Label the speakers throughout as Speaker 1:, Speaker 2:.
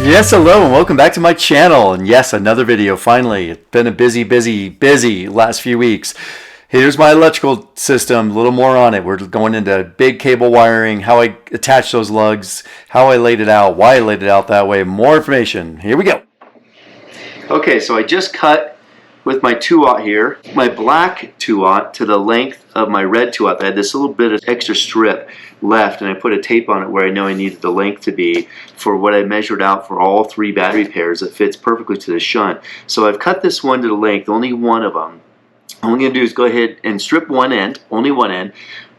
Speaker 1: Yes, hello and welcome back to my channel. And yes, another video finally. It's been a busy last few weeks. Here's my electrical system, a little more on it. We're going into big cable wiring, how I attach those lugs, how I laid it out, why I laid it out that way. More information. Here we go. Okay, so I just cut with my 2-aught here, my black 2-aught to the length of my red 2-aught. I had this little bit of extra strip left, and I put a tape on it where I know I needed the length to be for what I measured out for all 3 battery pairs that fits perfectly to the shunt. So I've cut this one to the length, only one of them. All I'm going to do is go ahead and strip one end, only one end,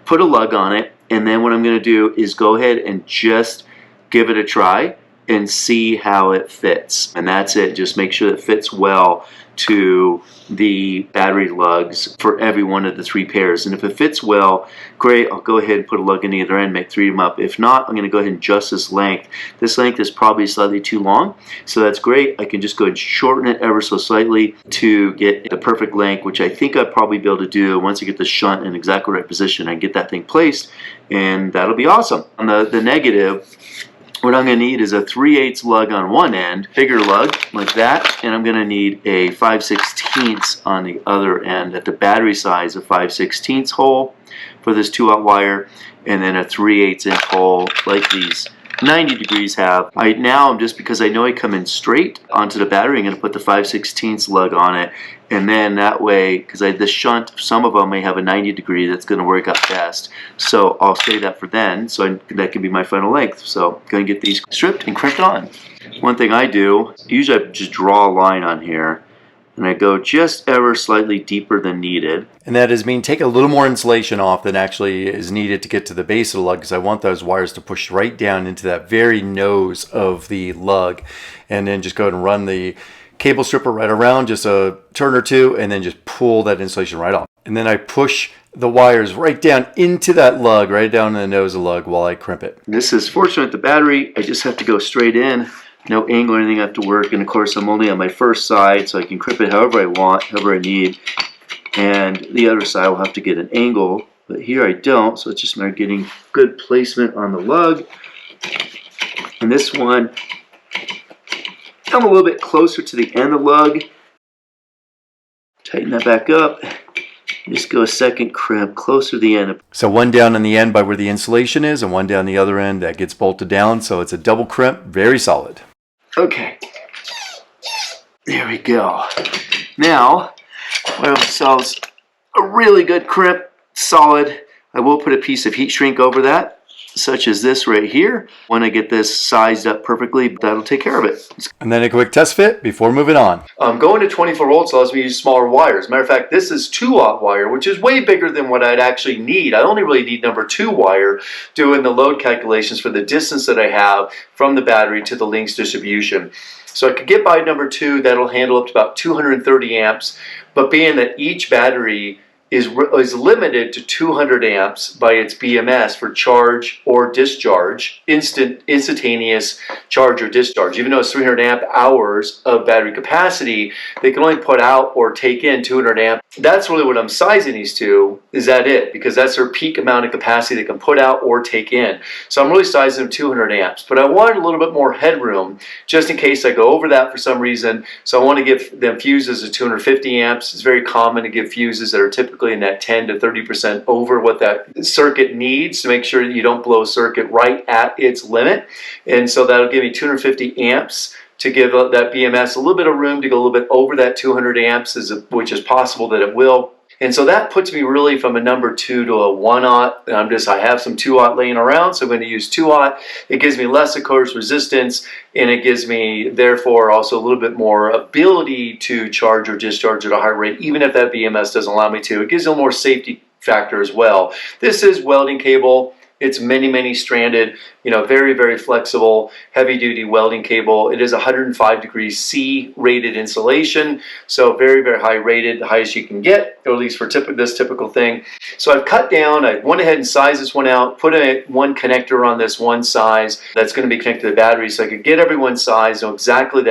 Speaker 1: put a lug on it, and then what I'm going to do is go ahead and just give it a try and see how it fits. And that's it. Just make sure it fits well to the battery lugs for every one of the 3 pairs. And if it fits well, great, I'll go ahead and put a lug in the other end, make 3 of them up. If not, I'm going to go ahead and adjust this length. This length is probably slightly too long, so that's great. I can just go ahead and shorten it ever so slightly to get the perfect length, which I think I'd probably be able to do once I get the shunt in exactly right position. I can get that thing placed, and that'll be awesome. On the negative, what I'm going to need is a 3/8 lug on one end, bigger lug like that, and I'm going to need a 5/16 on the other end at the battery size, a 5/16 hole for this 2-aught wire, and then a 3/8 inch hole like these 90 degrees have. Now, just because I know I come in straight onto the battery, I'm going to put the 5/16 lug on it, and then that way, because the shunt, some of them may have a 90 degree that's going to work out best, so I'll save that for then, so that can be my final length. So I'm going to get these stripped and crimped on. One thing I do, usually I just draw a line on here, and I go just ever slightly deeper than needed. And that is mean take a little more insulation off than actually is needed to get to the base of the lug, because I want those wires to push right down into that very nose of the lug. And then just go ahead and run the cable stripper right around, just a turn or two, and then just pull that insulation right off. And then I push the wires right down into that lug, right down in the nose of the lug while I crimp it. This is fortunate, the battery, I just have to go straight in. No angle or anything I have to work, and of course I'm only on my first side, so I can crimp it however I want, however I need. And the other side will have to get an angle, but here I don't, so it's just a matter of getting good placement on the lug. And this one, come a little bit closer to the end of the lug, tighten that back up, just go a second crimp closer to the end. So one down on the end by where the insulation is, and one down the other end that gets bolted down, so it's a double crimp, very solid. Okay, there we go. Now, we have ourselves a really good crimp, solid. I will put a piece of heat shrink over that, such as this right here. When I get this sized up perfectly, that'll take care of it. And then a quick test fit before moving on. Going to 24 volts allows me to use smaller wires. Matter of fact, this is 2-aught wire, which is way bigger than what I'd actually need. I only really need number 2 wire doing the load calculations for the distance that I have from the battery to the links distribution. So I could get by number 2, that'll handle up to about 230 amps, but being that each battery is limited to 200 amps by its BMS for charge or discharge, instantaneous charge or discharge. Even though it's 300 amp hours of battery capacity, they can only put out or take in 200 amp. That's really what I'm sizing these to, is that it? Because that's their peak amount of capacity they can put out or take in. So I'm really sizing them 200 amps, but I wanted a little bit more headroom just in case I go over that for some reason. So I want to give them fuses of 250 amps. It's very common to give fuses that are typically in that 10 to 30% over what that circuit needs to make sure that you don't blow a circuit right at its limit. And so that'll give me 250 amps to give that BMS a little bit of room to go a little bit over that 200 amps, which is possible that it will. And so that puts me really from a number 2 to a 1-aught. I have some 2-aught laying around, so I'm going to use 2-aught. It gives me less, of course, resistance, and it gives me, therefore, also a little bit more ability to charge or discharge at a high rate, even if that BMS doesn't allow me to. It gives a little more safety factor as well. This is welding cable. It's many stranded, very, very flexible, heavy-duty welding cable. It is 105 degrees C rated insulation, so very, very high rated, the highest you can get, or at least for this typical thing. So I've cut down, I went ahead and sized this one out, put one connector on this one size that's going to be connected to the battery, so I could get everyone's size, know exactly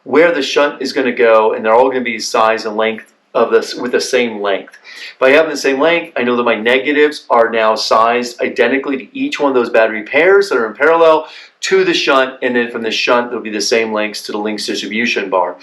Speaker 1: where the shunt is going to go, and they're all going to be size and length of this with the same length. By having the same length, I know that my negatives are now sized identically to each one of those battery pairs that are in parallel to the shunt, and then from the shunt there'll be the same lengths to the links distribution bar.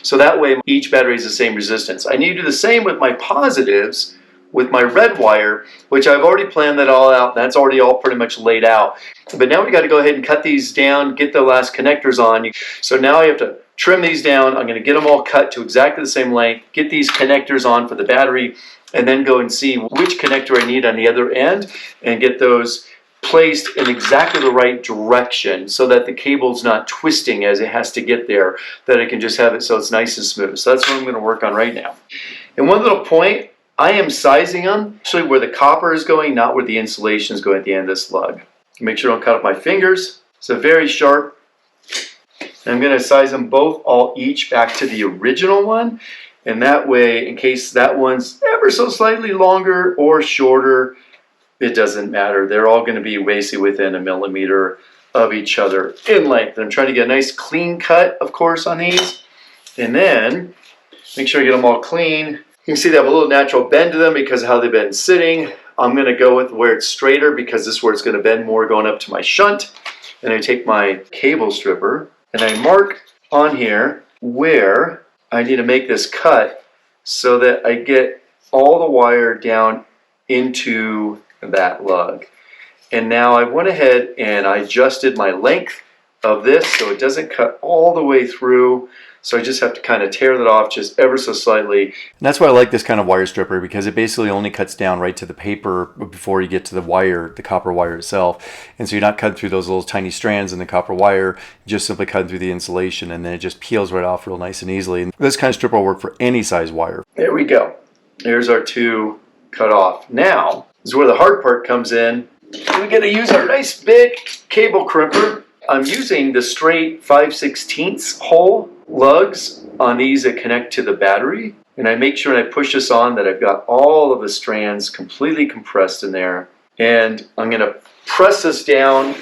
Speaker 1: So that way each battery is the same resistance. I need to do the same with my positives with my red wire, which I've already planned that all out. That's already all pretty much laid out. But now we got to go ahead and cut these down, get the last connectors on. So now I have to trim these down. I'm going to get them all cut to exactly the same length, get these connectors on for the battery, and then go and see which connector I need on the other end and get those placed in exactly the right direction so that the cable's not twisting as it has to get there, that I can just have it so it's nice and smooth. So that's what I'm going to work on right now. And one little point, I am sizing them actually where the copper is going, not where the insulation is going at the end of this lug. Make sure I don't cut off my fingers. So very sharp. And I'm going to size them both each back to the original one. And that way, in case that one's ever so slightly longer or shorter, it doesn't matter. They're all going to be basically within a millimeter of each other in length. I'm trying to get a nice clean cut, of course, on these. And then make sure I get them all clean. You can see they have a little natural bend to them because of how they've been sitting. I'm going to go with where it's straighter because this is where it's going to bend more going up to my shunt. And I take my cable stripper and I mark on here where I need to make this cut so that I get all the wire down into that lug. And now I went ahead and I adjusted my length of this so it doesn't cut all the way through. So I just have to kind of tear that off just ever so slightly. And that's why I like this kind of wire stripper, because it basically only cuts down right to the paper before you get to the wire, the copper wire itself. And so you're not cutting through those little tiny strands in the copper wire, just simply cutting through the insulation, and then it just peels right off real nice and easily. And this kind of stripper will work for any size wire. There we go. There's our two cut off. Now, this is where the hard part comes in. We got to use our nice big cable crimper. I'm using the straight 5/16 hole lugs on these that connect to the battery, and I make sure and I push this on that I've got all of the strands completely compressed in there, and I'm going to press this down,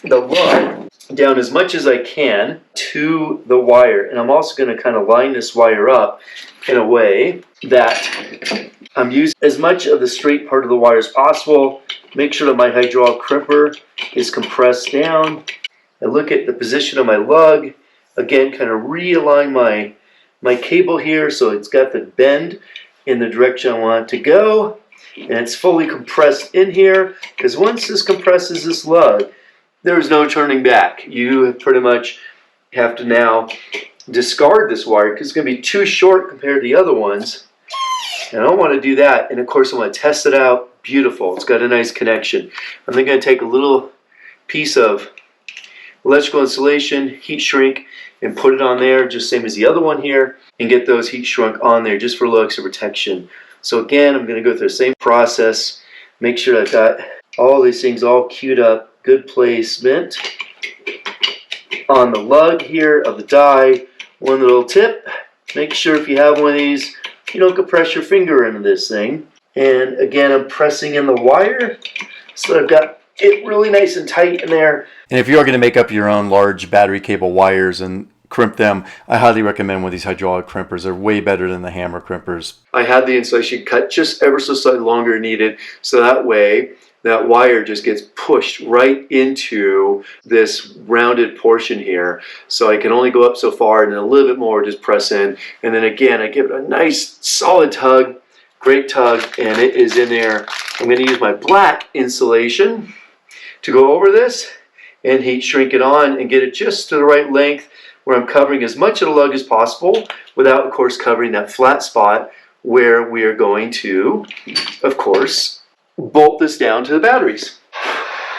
Speaker 1: the lug down as much as I can to the wire, and I'm also going to kind of line this wire up in a way that I'm using as much of the straight part of the wire as possible. Make sure that my hydraulic crimper is compressed down. I look at the position of my lug. Again, kind of realign my cable here so it's got the bend in the direction I want it to go. And it's fully compressed in here, because once this compresses this lug, there's no turning back. You pretty much have to now discard this wire because it's going to be too short compared to the other ones. And I don't want to do that. And of course, I want to test it out. Beautiful. It's got a nice connection. I'm then going to take a little piece of electrical insulation, heat shrink, and put it on there, just same as the other one here, and get those heat shrunk on there just for a little extra protection. So again, I'm going to go through the same process, make sure I've got all these things all queued up, good placement on the lug here of the die. One little tip, make sure if you have one of these, you don't compress your finger into this thing. And again, I'm pressing in the wire so that I've got it really nice and tight in there. And if you are going to make up your own large battery cable wires and crimp them, I highly recommend one of these hydraulic crimpers. They're way better than the hammer crimpers. I had the insulation cut just ever so slightly longer than needed, so that way that wire just gets pushed right into this rounded portion here. So I can only go up so far, and then a little bit more just press in. And then again, I give it a nice solid tug, great tug, and it is in there. I'm going to use my black insulation to go over this and heat shrink it on and get it just to the right length where I'm covering as much of the lug as possible without, of course, covering that flat spot where we are going to, of course, bolt this down to the batteries.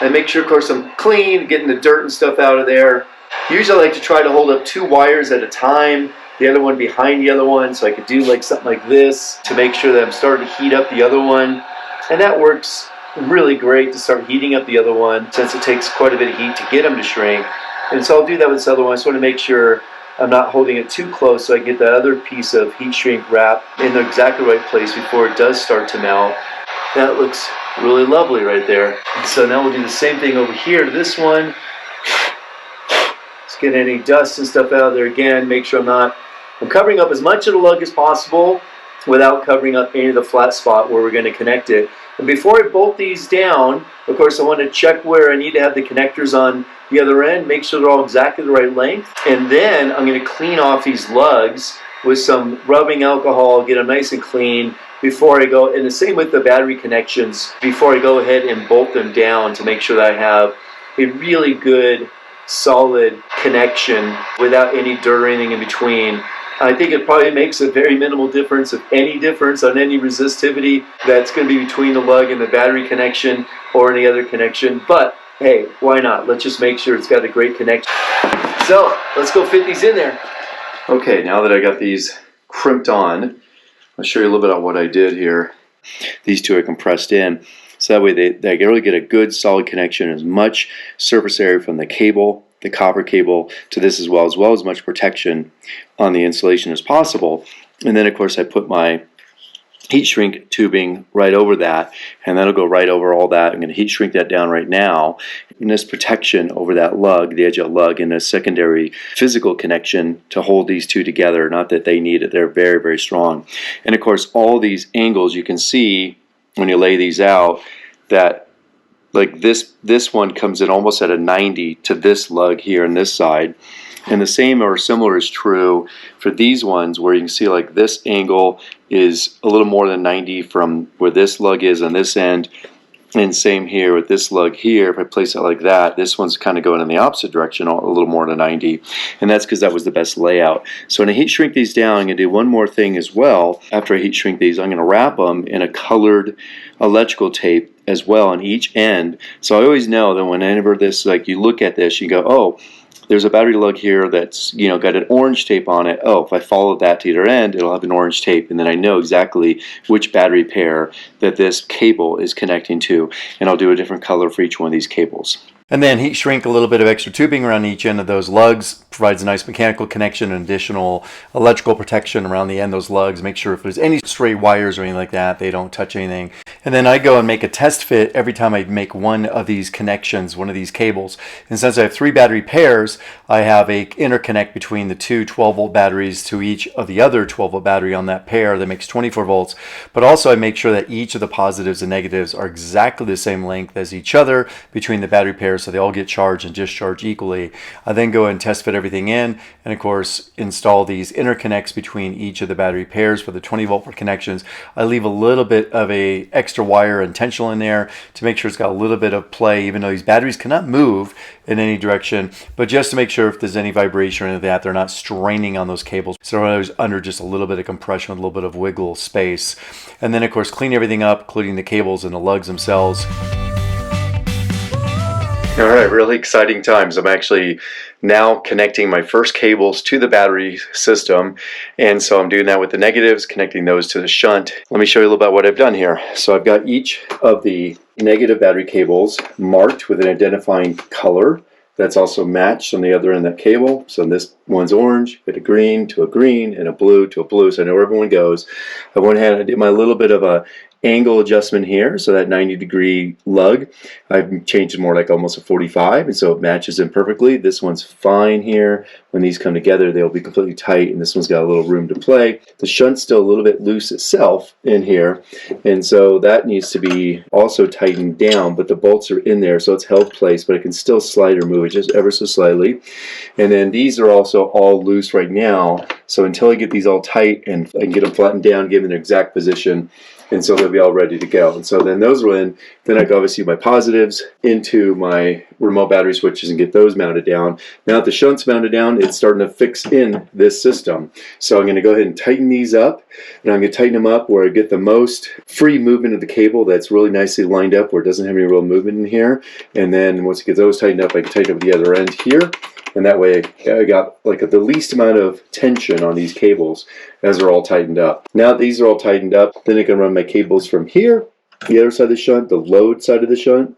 Speaker 1: I make sure, of course, I'm clean, getting the dirt and stuff out of there. Usually I like to try to hold up 2 wires at a time, the other one behind the other one, so I could do like something like this to make sure that I'm starting to heat up the other one. And that works really great to start heating up the other one, since it takes quite a bit of heat to get them to shrink. And so I'll do that with this other one. I just want to make sure I'm not holding it too close so I get that other piece of heat shrink wrap in the exactly right place before it does start to melt. That looks really lovely right there. And so now we'll do the same thing over here to this one. Let's get any dust and stuff out of there again. Make sure I'm covering up as much of the lug as possible without covering up any of the flat spot where we're going to connect it. And before I bolt these down, of course, I want to check where I need to have the connectors on the other end, make sure they're all exactly the right length. And then I'm going to clean off these lugs with some rubbing alcohol, get them nice and clean before I go, and the same with the battery connections, before I go ahead and bolt them down to make sure that I have a really good, solid connection without any dirt or anything in between. I think it probably makes a very minimal difference, if any difference, on any resistivity that's going to be between the lug and the battery connection or any other connection. But hey, why not? Let's just make sure it's got a great connection. So let's go fit these in there. Okay, now that I got these crimped on, I'll show you a little bit of what I did here. These two are compressed in, so that way they really get a good solid connection, as much surface area from the cable, the copper cable, to this as well as much protection on the insulation as possible. And then of course I put my heat shrink tubing right over that, and that'll go right over all that. I'm going to heat shrink that down right now. And this protection over that lug, the edge of the lug, and a secondary physical connection to hold these two together. Not that they need it, they're very, very strong. And of course all these angles, you can see when you lay these out that like this one comes in almost at a 90 to this lug here on this side. And the same or similar is true for these ones, where you can see like this angle is a little more than 90 from where this lug is on this end. And same here with this lug here. If I place it like that, this one's kind of going in the opposite direction, a little more than 90. And that's because that was the best layout. So when I heat shrink these down, I'm going to do one more thing as well. After I heat shrink these, I'm going to wrap them in a colored electrical tape as well on each end. So I always know that whenever this, like you look at this, you go, oh, there's a battery lug here that's, you know, got an orange tape on it. Oh, if I follow that to either end, it'll have an orange tape, and then I know exactly which battery pair that this cable is connecting to, and I'll do a different color for each one of these cables. And then heat shrink a little bit of extra tubing around each end of those lugs, provides a nice mechanical connection and additional electrical protection around the end of those lugs. Make sure if there's any stray wires or anything like that, they don't touch anything. And then I go and make a test fit every time I make one of these connections, one of these cables. And since I have 3 battery pairs, I have a interconnect between the 2 12-volt batteries to each of the other 12-volt battery on that pair that makes 24 volts. But also I make sure that each of the positives and negatives are exactly the same length as each other between the battery pairs, so they all get charged and discharged equally. I then go and test fit everything in, and of course install these interconnects between each of the battery pairs for the 20-volt connections. I leave a little bit of a extra wire and tensional in there to make sure it's got a little bit of play, even though these batteries cannot move in any direction, but just to make sure if there's any vibration or anything like that, they're not straining on those cables. So they're always under just a little bit of compression with a little bit of wiggle space. And then of course clean everything up, including the cables and the lugs themselves. All right, really exciting times. I'm actually now connecting my first cables to the battery system, and so I'm doing that with the negatives, connecting those to the shunt. Let me show you a little bit what I've done here. So I've got each of the negative battery cables marked with an identifying color that's also matched on the other end of that cable. So this one's orange, got a green to a green, and a blue to a blue, so I know where everyone goes. I went ahead and I did my little bit of a angle adjustment here, so that 90-degree lug I've changed it more like almost a 45, and so it matches in perfectly. This one's fine here. When these come together, they'll be completely tight, and this one's got a little room to play. The shunt's still a little bit loose itself in here, and so that needs to be also tightened down, but the bolts are in there, so it's held placed, but it can still slide or move it just ever so slightly. And then these are also all loose right now, so until I get these all tight and I can get them flattened down, give them their exact position, and so they'll be all ready to go. And so then those will in, then I go obviously my positives into my remote battery switches and get those mounted down. Now that the shunt's mounted down, it's starting to fix in this system. So I'm going to go ahead and tighten these up, and I'm going to tighten them up where I get the most free movement of the cable that's really nicely lined up where it doesn't have any real movement in here. And then once I get those tightened up, I can tighten up the other end here. And that way I got like the least amount of tension on these cables as they're all tightened up. Now that these are all tightened up, then I can run my cables from here, the other side of the shunt, the load side of the shunt,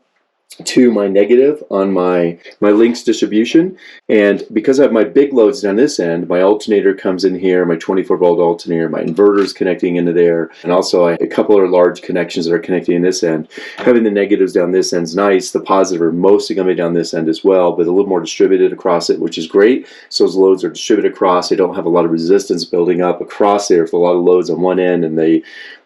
Speaker 1: to my negative on my links distribution. And because I have my big loads down this end, my alternator comes in here, my 24-volt alternator, my inverter is connecting into there, and also a couple of large connections that are connecting in this end. Having the negatives down this end is nice. The positive are mostly going to be down this end as well, but a little more distributed across it, which is great. So those loads are distributed across. They don't have a lot of resistance building up across there with a lot of loads on one end, and they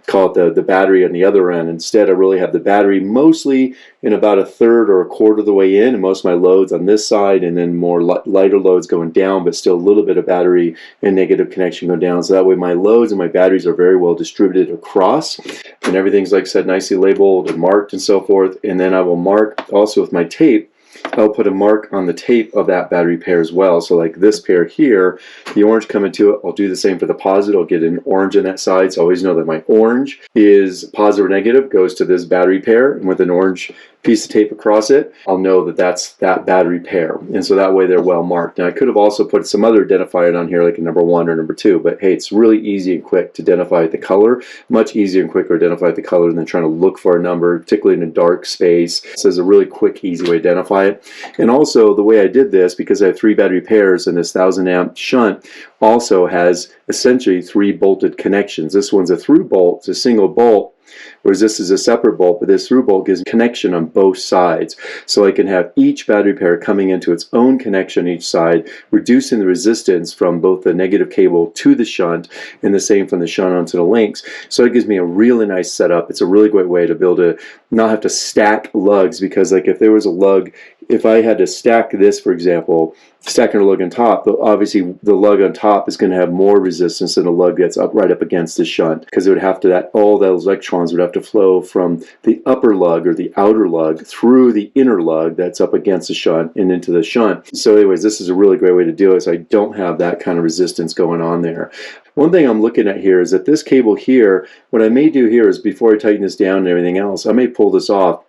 Speaker 1: call it the battery on the other end. Instead, I really have the battery mostly in about a third or a quarter of the way in, and most of my loads on this side, and then more lighter loads going down, but still a little bit of battery and negative connection going down. So that way my loads and my batteries are very well distributed across, and everything's, like I said, nicely labeled and marked and so forth. And then I will mark also with my tape. I'll put a mark on the tape of that battery pair as well. So like this pair here, the orange coming to it, I'll do the same for the positive. I'll get an orange on that side. So I always know that my orange is positive or negative, goes to this battery pair, and with an orange piece of tape across it, I'll know that that's that battery pair. And so that way they're well marked. Now I could have also put some other identifier on here, like a number 1 or number 2, but hey, it's really easy and quick to identify the color. Much easier and quicker to identify the color than trying to look for a number, particularly in a dark space. So it's a really quick, easy way to identify it. And also the way I did this, because I have 3 battery pairs and this 1000 amp shunt also has essentially 3 bolted connections. This one's a through bolt, it's a single bolt, whereas this is a separate bolt, but this through bolt gives connection on both sides. So I can have each battery pair coming into its own connection on each side, reducing the resistance from both the negative cable to the shunt, and the same from the shunt onto the links. So it gives me a really nice setup. It's a really great way to build a, not have to stack lugs, because like if there was a lug, if I had to stack this, for example, stacking a lug on top, obviously the lug on top is going to have more resistance than a lug that's up right up against the shunt, because it would have to, all those electrons would have to flow from the upper lug or the outer lug through the inner lug that's up against the shunt and into the shunt. So anyways, this is a really great way to do it, so I don't have that kind of resistance going on there. One thing I'm looking at here is that this cable here, what I may do here is, before I tighten this down and everything else, I may pull this off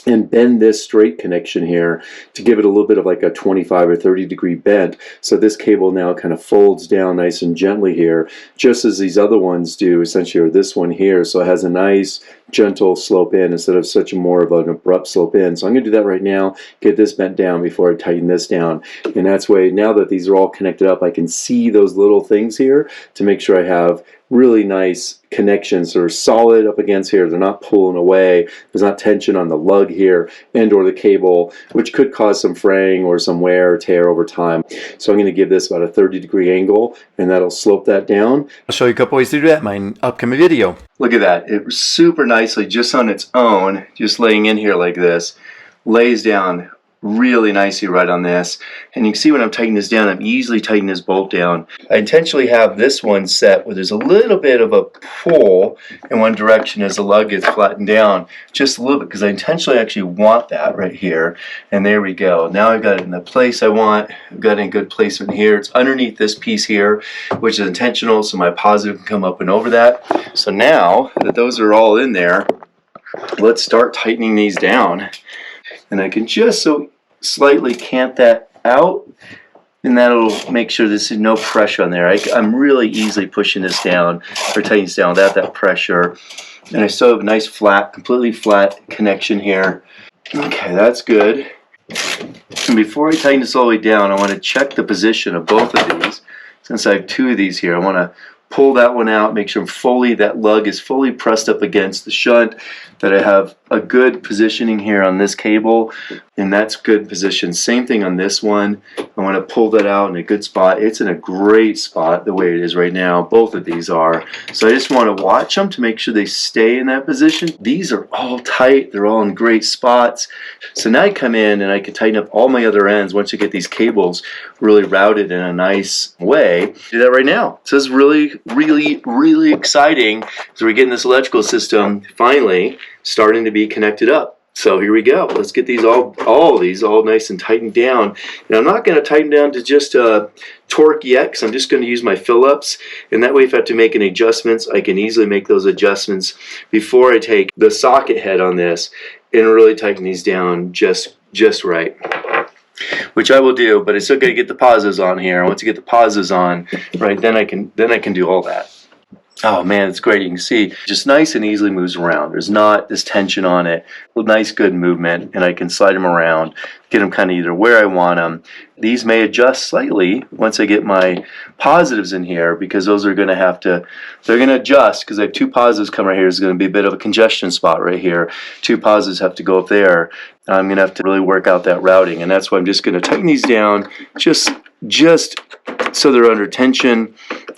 Speaker 1: and bend this straight connection here to give it a little bit of like a 25 or 30 degree bend. So this cable now kind of folds down nice and gently here, just as these other ones do essentially, or this one here. So it has a nice gentle slope in instead of such more of an abrupt slope in. So I'm going to do that right now, get this bent down before I tighten this down. And that's way, now that these are all connected up, I can see those little things here to make sure I have really nice connections that are solid up against here. They're not pulling away. There's not tension on the lug here and or the cable, which could cause some fraying or some wear or tear over time. So I'm going to give this about a 30 degree angle, and that'll slope that down. I'll show you a couple ways to do that in my upcoming video. Look at that. It was super nicely just on its own, just laying in here like this, lays down really nicely right on this. And you can see when I'm tightening this down, I'm easily tightening this bolt down. I intentionally have this one set where there's a little bit of a pull in one direction as the lug gets flattened down, just a little bit, because I intentionally actually want that right here. And there we go. Now I've got it in the place I want. I've got it in good placement here. It's underneath this piece here, which is intentional, so my positive can come up and over that. So now that those are all in there, let's start tightening these down. And I can just so slightly cant that out, and that'll make sure there's no pressure on there. I'm really easily pushing this down or tightening this down without that pressure. And I still have a nice flat, completely flat connection here. Okay, that's good. And before I tighten this all the way down, I want to check the position of both of these. Since I have 2 of these here, I want to pull that one out, make sure that lug is fully pressed up against the shunt, that I have a good positioning here on this cable, and that's good position. Same thing on this one. I want to pull that out in a good spot. It's in a great spot the way it is right now. Both of these are. So I just want to watch them to make sure they stay in that position. These are all tight. They're all in great spots. So now I come in and I can tighten up all my other ends once I get these cables really routed in a nice way. Do that right now. So it's really exciting as we're getting this electrical system finally starting to be connected up. So here we go. Let's get these all nice and tightened down. And I'm not going to tighten down to just torque yet, because I'm just going to use my Phillips. And that way, if I have to make any adjustments, I can easily make those adjustments before I take the socket head on this and really tighten these down just right. Which I will do, but I still got to get the positives on here. Once you get the positives on, right, then I can do all that. Oh man, it's great. You can see just nice and easily moves around. There's not this tension on it. Nice, good movement, and I can slide them around, get them kind of either where I want them. These may adjust slightly once I get my positives in here, because those are going to have to, they're going to adjust because I have two positives come right here. There's going to be a bit of a congestion spot right here. Two positives have to go up there. I'm going to have to really work out that routing, and that's why I'm just going to tighten these down just so they're under tension,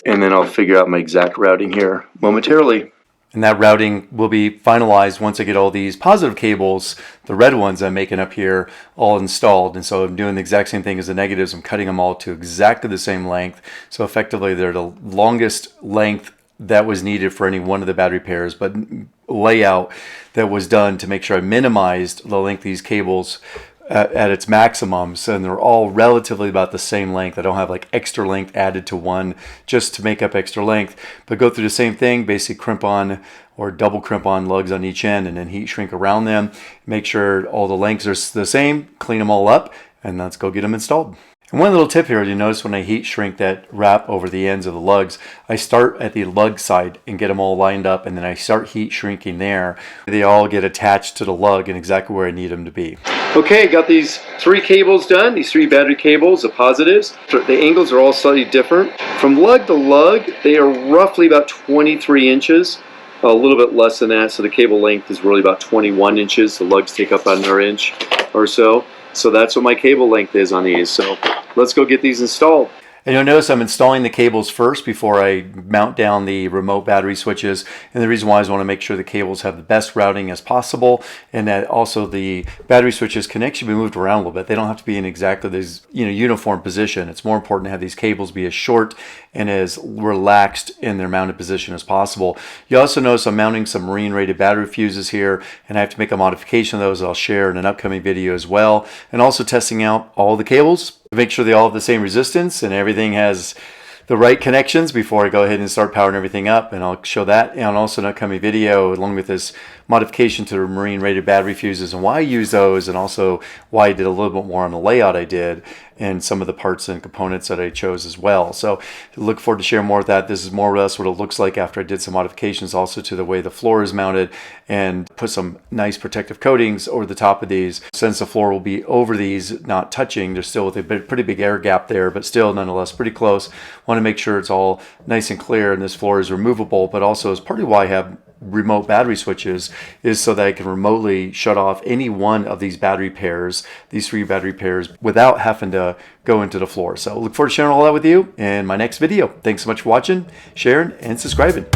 Speaker 1: and then I'll figure out my exact routing here momentarily. And that routing will be finalized once I get all these positive cables, the red ones I'm making up here, all installed. And so I'm doing the exact same thing as the negatives. I'm cutting them all to exactly the same length. So effectively they're the longest length that was needed for any one of the battery pairs, but layout that was done to make sure I minimized the length of these cables at its maximums, and they're all relatively about the same length. I don't have like extra length added to one just to make up extra length, but go through the same thing, basically crimp on or double crimp on lugs on each end and then heat shrink around them. Make sure all the lengths are the same, clean them all up, and let's go get them installed. And one little tip here, you notice when I heat shrink that wrap over the ends of the lugs, I start at the lug side and get them all lined up, and then I start heat shrinking there. They all get attached to the lug and exactly where I need them to be. Okay, got these three cables done, these three battery cables, the positives. The angles are all slightly different. From lug to lug, they are roughly about 23 inches, a little bit less than that, so the cable length is really about 21 inches. The lugs take up about another inch or so. So that's what my cable length is on these. So let's go get these installed. And you'll notice I'm installing the cables first before I mount down the remote battery switches. And the reason why is I want to make sure the cables have the best routing as possible, and that also the battery switches can actually be moved around a little bit. They don't have to be in exactly this uniform position. It's more important to have these cables be as short and as relaxed in their mounted position as possible. You also notice I'm mounting some marine rated battery fuses here, and I have to make a modification of those I'll share in an upcoming video as well. And also testing out all the cables to make sure they all have the same resistance and everything has the right connections before I go ahead and start powering everything up. And I'll show that and also an upcoming video along with this modification to the marine rated battery fuses and why I use those, and also why I did a little bit more on the layout I did and some of the parts and components that I chose as well. So look forward to sharing more of that. This is more or less what it looks like after I did some modifications also to the way the floor is mounted, and put some nice protective coatings over the top of these. Since the floor will be over these, not touching, there's still a pretty big air gap there, but still nonetheless pretty close. Want to make sure it's all nice and clear, and this floor is removable, but also is partly why I have remote battery switches, is so that I can remotely shut off any one of these battery pairs, these three battery pairs, without having to go into the floor. So look forward to sharing all that with you in my next video. Thanks so much for watching, sharing, and subscribing.